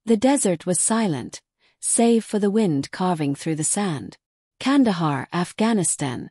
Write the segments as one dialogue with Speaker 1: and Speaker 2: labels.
Speaker 1: The desert was silent, save for the wind carving through the sand. Kandahar, Afghanistan,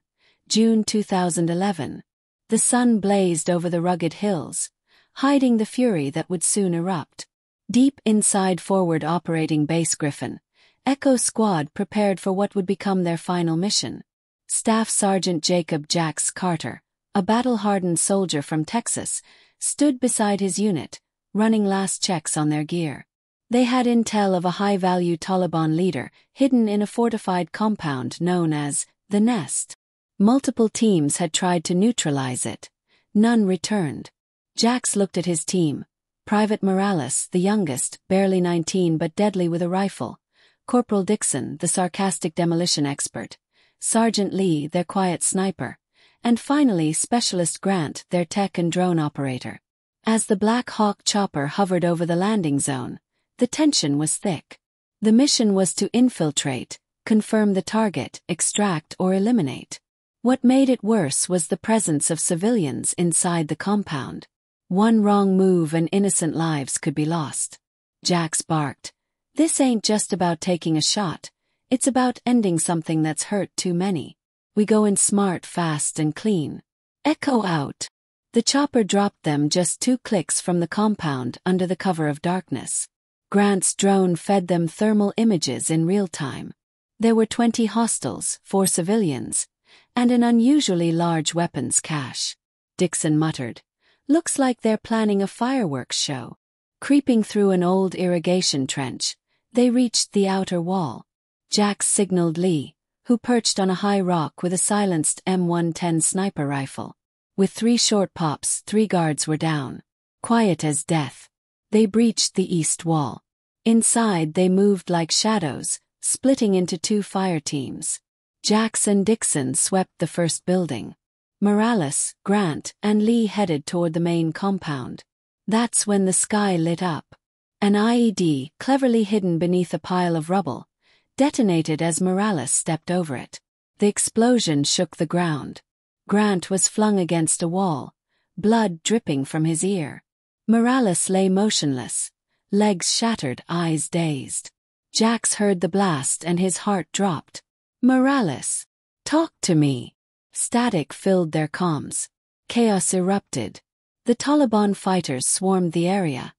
Speaker 1: June 2011. The sun blazed over the rugged hills, hiding the fury that would soon erupt. Deep inside Forward Operating Base Griffin, Echo Squad prepared for what would become their final mission. Staff Sergeant Jacob "Jax" Carter, a battle-hardened soldier from Texas, stood beside his unit, running last checks on their gear. They had intel of a high-value Taliban leader hidden in a fortified compound known as the Nest. Multiple teams had tried to neutralize it. None returned. Jax looked at his team. Private Morales, the youngest, barely 19 but deadly with a rifle. Corporal Dixon, the sarcastic demolition expert. Sergeant Lee, their quiet sniper. And finally Specialist Grant, their tech and drone operator. As the Black Hawk chopper hovered over the landing zone, the tension was thick. The mission was to infiltrate, confirm the target, extract or eliminate. What made it worse was the presence of civilians inside the compound. One wrong move and innocent lives could be lost. Jax barked, "This ain't just about taking a shot, it's about ending something that's hurt too many. We go in smart, fast and clean." Echo out. The chopper dropped them just 2 clicks from the compound under the cover of darkness. Grant's drone fed them thermal images in real time. There were 20 hostiles, 4 civilians, and an unusually large weapons cache. Dixon muttered, "Looks like they're planning a fireworks show." Creeping through an old irrigation trench, they reached the outer wall. Jax signaled Lee, who perched on a high rock with a silenced M110 sniper rifle. With 3 short pops, 3 guards were down. Quiet as death. They breached the east wall. Inside they moved like shadows, splitting into 2 fire teams. Jax and Dixon swept the first building. Morales, Grant, and Lee headed toward the main compound. That's when the sky lit up. An IED, cleverly hidden beneath a pile of rubble, detonated as Morales stepped over it. The explosion shook the ground. Grant was flung against a wall, blood dripping from his ear. Morales lay motionless, legs shattered, eyes dazed. Jax heard the blast and his heart dropped. "Morales, talk to me." Static filled their comms. Chaos erupted. The Taliban fighters swarmed the area,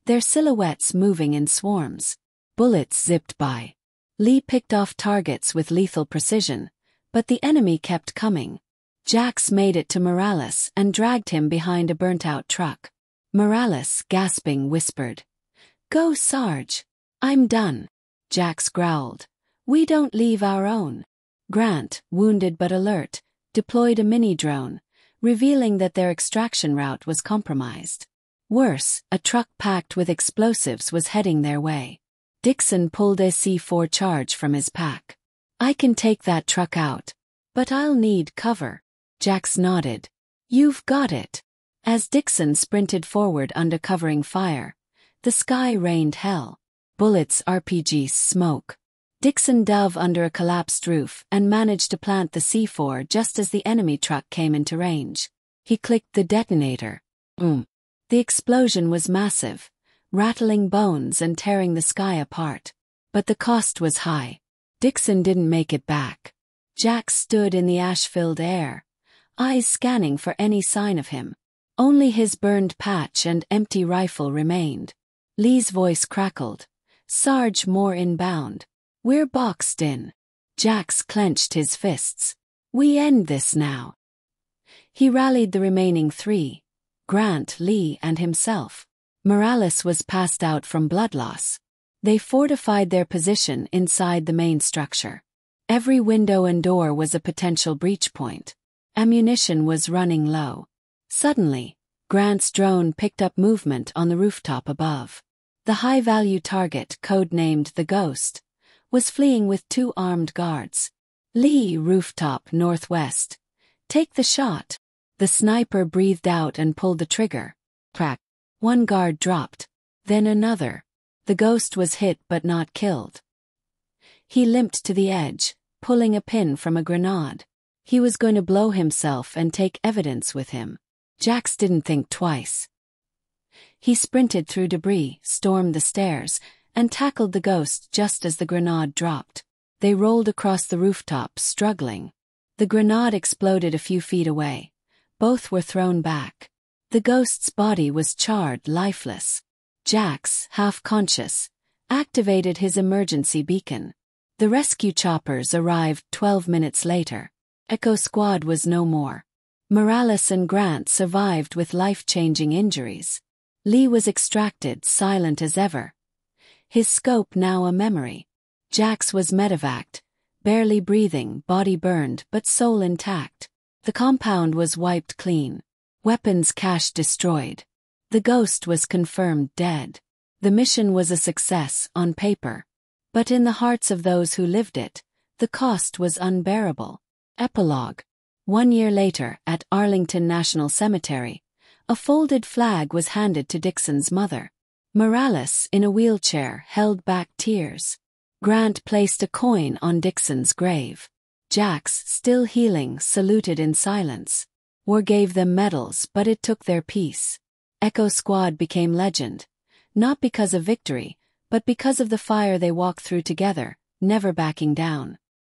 Speaker 1: their silhouettes moving in swarms. Bullets zipped by. Lee picked off targets with lethal precision, but the enemy kept coming. Jax made it to Morales and dragged him behind a burnt-out truck. Morales, gasping, whispered, "Go, Sarge. I'm done." Jax growled, "We don't leave our own." Grant, wounded but alert, deployed a mini-drone, revealing that their extraction route was compromised. Worse, a truck packed with explosives was heading their way. Dixon pulled a C4 charge from his pack. "I can take that truck out. But I'll need cover." Jax nodded. "You've got it." As Dixon sprinted forward under covering fire, the sky rained hell. Bullets, RPGs, smoke. Dixon dove under a collapsed roof and managed to plant the C4 just as the enemy truck came into range. He clicked the detonator. The explosion was massive, rattling bones and tearing the sky apart. But the cost was high. Dixon didn't make it back. Jax stood in the ash-filled air, eyes scanning for any sign of him. Only his burned patch and empty rifle remained. Lee's voice crackled. "Sarge, more inbound. We're boxed in." Jax clenched his fists. "We end this now." He rallied the remaining 3, Grant, Lee, and himself. Morales was passed out from blood loss. They fortified their position inside the main structure. Every window and door was a potential breach point. Ammunition was running low. Suddenly, Grant's drone picked up movement on the rooftop above. The high-value target, codenamed the Ghost, was fleeing with 2 armed guards. "Lee, rooftop, northwest. Take the shot." The sniper breathed out and pulled the trigger. Crack. 1 guard dropped. Then another. The Ghost was hit but not killed. He limped to the edge, pulling a pin from a grenade. He was going to blow himself and take evidence with him. Jax didn't think twice. He sprinted through debris, stormed the stairs, and tackled the ghost just as the grenade dropped. They rolled across the rooftop, struggling. The grenade exploded a few feet away. Both were thrown back. The ghost's body was charred, lifeless. Jax, half conscious, activated his emergency beacon. The rescue choppers arrived 12 minutes later. Echo Squad was no more. Morales and Grant survived with life-changing injuries. Lee was extracted, silent as ever. His scope now a memory. Jax was medevaced, barely breathing, body burned but soul intact. The compound was wiped clean. Weapons cache destroyed. The ghost was confirmed dead. The mission was a success on paper. But in the hearts of those who lived it, the cost was unbearable. Epilogue. 1 year later, at Arlington National Cemetery, a folded flag was handed to Dixon's mother. Morales, in a wheelchair, held back tears. Grant placed a coin on Dixon's grave. Jax, still healing, saluted in silence. War gave them medals, but it took their peace. Echo Squad became legend, not because of victory, but because of the fire they walked through together, never backing down.